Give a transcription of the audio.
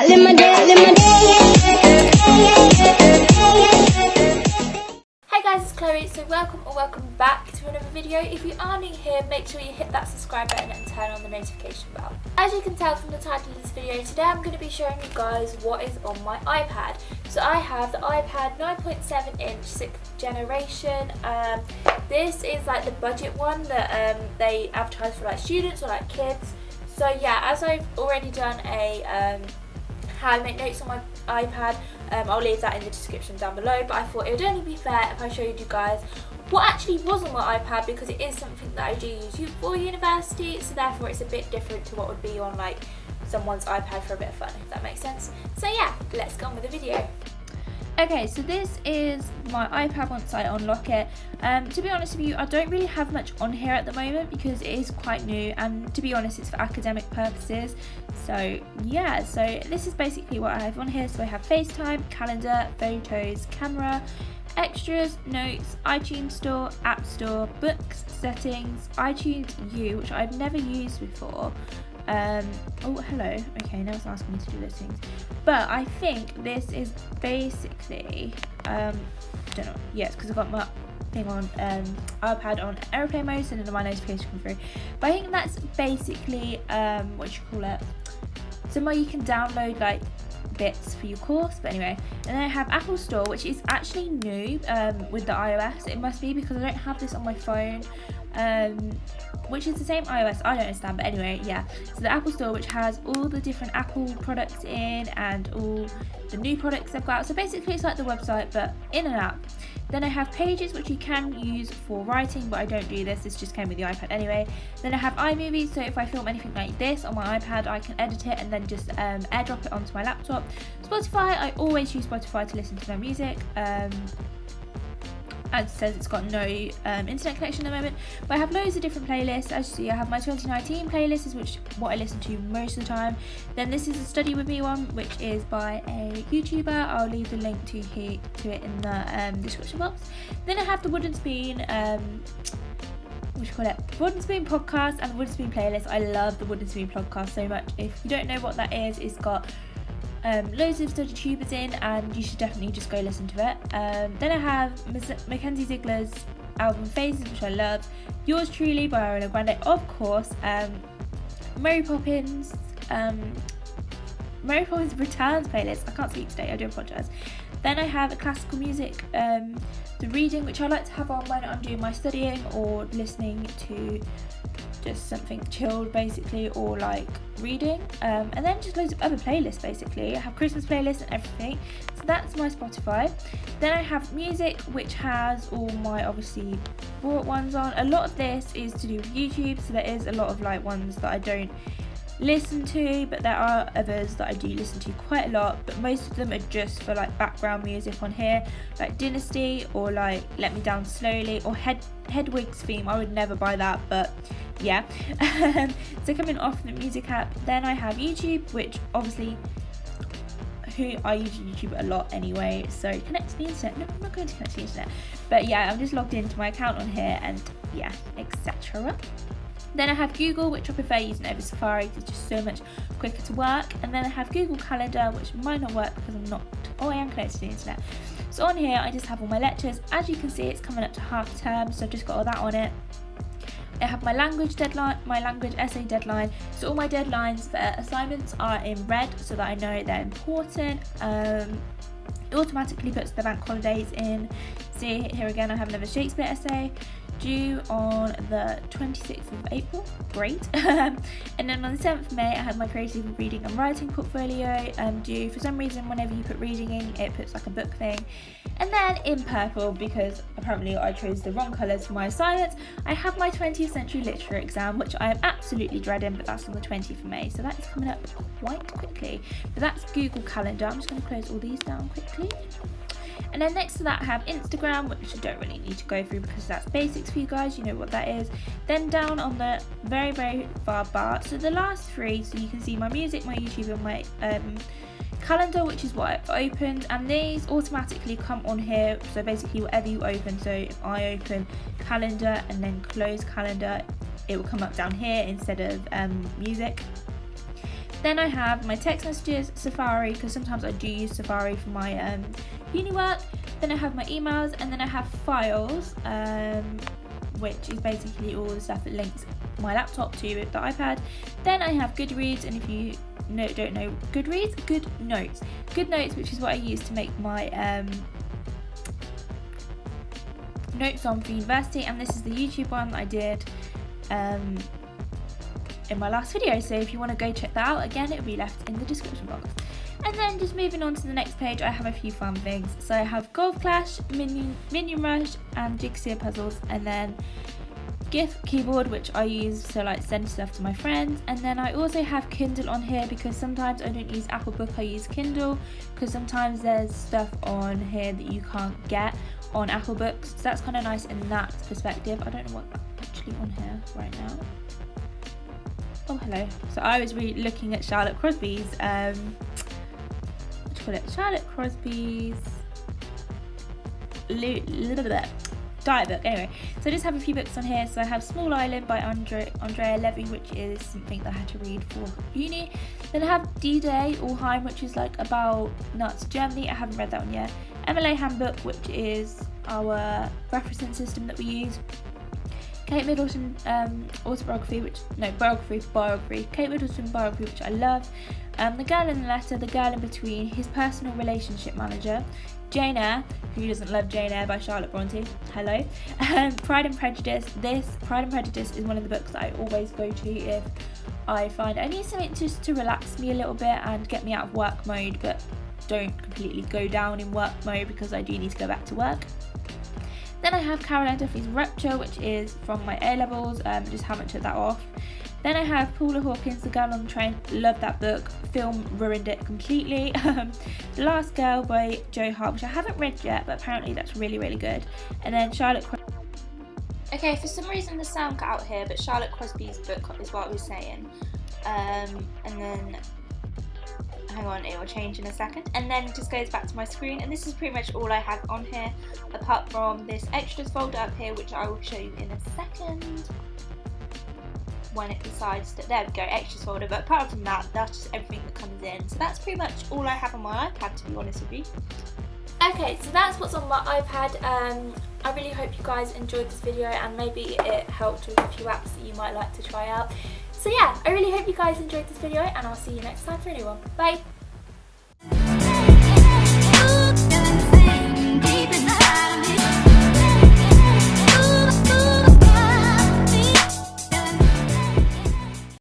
I live my day, I live my day. Hey guys, it's Chloe, so welcome back to another video. If you are new here, make sure you hit that subscribe button and turn on the notification bell. As you can tell from the title of this video, today I'm going to be showing you guys what is on my iPad. So I have the iPad 9.7 inch 6th generation. This is like the budget one that they advertise for like students or like kids. So yeah, as I've already done a how I make notes on my iPad, I'll leave that in the description down below, but I thought it would only be fair if I showed you guys what actually was on my iPad, because it is something that I do use for university, so therefore it's a bit different to what would be on like someone's iPad for a bit of fun, if that makes sense. So yeah, let's go on with the video. Okay, so this is my iPad once I unlock it. To be honest with you, I don't really have much on here at the moment because it is quite new, and to be honest, it's for academic purposes. So yeah, so this is basically what I have on here. So I have FaceTime, calendar, photos, camera, extras, notes, iTunes Store, App Store, books, settings, iTunes U, which I've never used before. Oh hello, okay, now it's asking me to do those things, but I think this is basically don't know, yes, because I've got my thing on iPad on airplane mode, so then my notification come through, but I think that's basically what you call it, somewhere you can download like bits for your course. But anyway, and then I have Apple Store, which is actually new with the iOS. It must be, because I don't have this on my phone, which is the same iOS, I don't understand, but anyway, yeah. So the Apple Store, which has all the different Apple products in and all the new products they've got. So basically it's like the website but in an app. Then I have Pages, which you can use for writing, but I don't do this just came with the iPad anyway. Then I have iMovie, so if I film anything like this on my iPad, I can edit it and then just airdrop it onto my laptop. Spotify, I always use Spotify to listen to my music. As it says, it's got no internet connection at the moment, but I have loads of different playlists. As you see, I have my 2019 playlist, which is what I listen to most of the time. Then this is a Study With Me one, which is by a YouTuber. I'll leave the link to it in the description box. Then I have the Wooden Spoon, Wooden Spoon podcast and the Wooden Spoon playlist. I love the Wooden Spoon podcast so much. If you don't know what that is, it's got loads of study tubers in, and you should definitely just go listen to it. Then I have Mackenzie Ziegler's album Phases, which I love, Yours Truly by Ariana Grande, of course, Mary Poppins Returns playlist. I can't speak today, I do apologise. Then I have a classical music, the reading, which I like to have on when I'm doing my studying or listening to just something chilled basically, or like reading, and then just loads of other playlists basically. I have Christmas playlists and everything, so that's my Spotify. Then I have music, which has all my obviously bought ones on. A lot of this is to do with YouTube, so there is a lot of like ones that I don't listen to, but there are others that I do listen to quite a lot, but most of them are just for like background music on here, like Dynasty or like Let Me Down Slowly or Hedwig's theme. I would never buy that, but yeah. So coming off the music app, then I have YouTube, which obviously I use YouTube a lot anyway, so connect to the internet. No, I'm not going to connect to the internet, but yeah, I'm just logged into my account on here, and yeah, etc. Then I have Google, which I prefer using over Safari because it's just so much quicker to work. And then I have Google Calendar, which might not work because I am connected to the internet. So on here I just have all my lectures. As you can see, it's coming up to half term, so I've just got all that on it. I have my language deadline, my language essay deadline. So all my deadlines for assignments are in red, so that I know they're important. It automatically puts the bank holidays in. See here again, I have another Shakespeare essay due on the 26th of April, great. And then on the 7th of May I have my creative reading and writing portfolio due. For some reason, whenever you put reading in, it puts like a book thing. And then in purple, because apparently I chose the wrong colours for my assignments, I have my 20th century literature exam, which I am absolutely dreading, but that's on the 20th of May, so that is coming up quite quickly. But that's Google Calendar. I'm just going to close all these down quickly. And then next to that I have Instagram, which I don't really need to go through because that's basics for you guys, you know what that is. Then down on the very, very far bar, so the last three, so you can see my music, my YouTube and my calendar, which is what I've opened, and these automatically come on here. So basically whatever you open, so if I open calendar and then close calendar, it will come up down here instead of music. Then I have my text messages, Safari, because sometimes I do use Safari for my uni work. Then I have my emails, and then I have files, which is basically all the stuff that links my laptop to the iPad. Then I have Goodreads, and if you don't know Goodreads, GoodNotes, which is what I use to make my notes on for university, and this is the YouTube one that I did in my last video, so if you want to go check that out, again, it will be left in the description box. And then just moving on to the next page, I have a few fun things. So I have Golf Clash, Minion Rush, and Jigsaw puzzles, and then GIF keyboard, which I use to like send stuff to my friends. And then I also have Kindle on here because sometimes I don't use Apple Book, I use Kindle, because sometimes there's stuff on here that you can't get on Apple Books, so that's kind of nice in that perspective. I don't know what's actually on here right now. Oh, hello. So I was really looking at Charlotte Crosby's, what do you call it? Charlotte Crosby's diet book. Anyway, so I just have a few books on here. So I have Small Island by Andrea Levy, which is something that I had to read for uni. Then I have D-Day or Heim, which is like about Nazi Germany. I haven't read that one yet. MLA Handbook, which is our referencing system that we use. Kate Middleton biography. Kate Middleton biography, which I love. The Girl in the Letter, The Girl in Between, His Personal Relationship Manager. Jane Eyre, who doesn't love Jane Eyre by Charlotte Bronte? Hello. Pride and Prejudice. Pride and Prejudice is one of the books that I always go to if I find I need something just to relax me a little bit and get me out of work mode, but don't completely go down in work mode because I do need to go back to work. Then I have Caroline Duffy's Rupture, which is from my A-levels, just haven't took that off. Then I have Paula Hawkins' The Girl on the Train, love that book, film ruined it completely. The Last Girl by Jo Hart, which I haven't read yet, but apparently that's really, really good. And then Okay, for some reason the sound cut out here, but Charlotte Crosby's book is what I was saying. And then, hang on, it will change in a second. And then it just goes back to my screen, and this is pretty much all I have on here, apart from this extras folder up here, which I will show you in a second. When it decides to, there we go, extras folder, but apart from that, that's just everything that comes in. So that's pretty much all I have on my iPad, to be honest with you. Okay, so that's what's on my iPad. I really hope you guys enjoyed this video and maybe it helped with a few apps that you might like to try out. So yeah, I really hope you guys enjoyed this video and I'll see you next time for a new one. Bye!